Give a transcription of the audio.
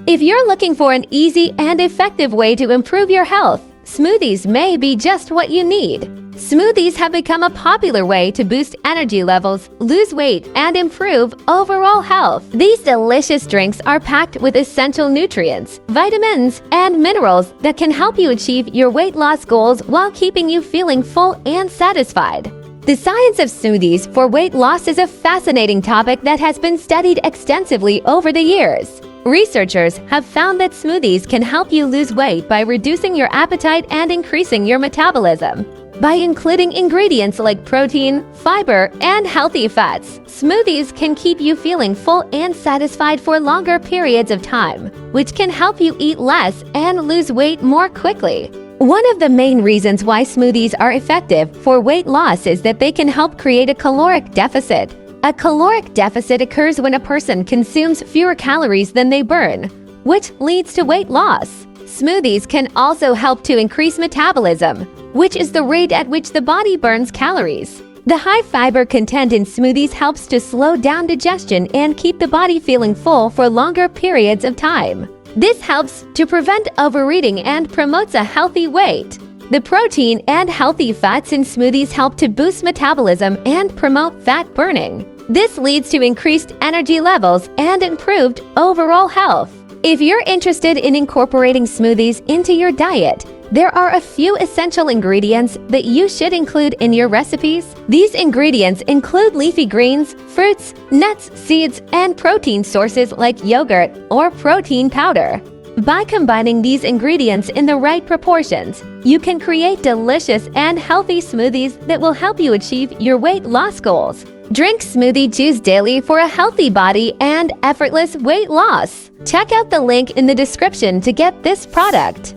If you're looking for an easy and effective way to improve your health, smoothies may be just what you need. Smoothies have become a popular way to boost energy levels, lose weight, and improve overall health. These delicious drinks are packed with essential nutrients, vitamins, and minerals that can help you achieve your weight loss goals while keeping you feeling full and satisfied. The science of smoothies for weight loss is a fascinating topic that has been studied extensively over the years. Researchers have found that smoothies can help you lose weight by reducing your appetite and increasing your metabolism. By including ingredients like protein, fiber, and healthy fats, smoothies can keep you feeling full and satisfied for longer periods of time, which can help you eat less and lose weight more quickly. One of the main reasons why smoothies are effective for weight loss is that they can help create a caloric deficit. A caloric deficit occurs when a person consumes fewer calories than they burn, which leads to weight loss. Smoothies can also help to increase metabolism, which is the rate at which the body burns calories. The high fiber content in smoothies helps to slow down digestion and keep the body feeling full for longer periods of time. This helps to prevent overeating and promotes a healthy weight. The protein and healthy fats in smoothies help to boost metabolism and promote fat burning. This leads to increased energy levels and improved overall health. If you're interested in incorporating smoothies into your diet, there are a few essential ingredients that you should include in your recipes. These ingredients include leafy greens, fruits, nuts, seeds, and protein sources like yogurt or protein powder. By combining these ingredients in the right proportions, you can create delicious and healthy smoothies that will help you achieve your weight loss goals. Drink smoothie juice daily for a healthy body and effortless weight loss. Check out the link in the description to get this product.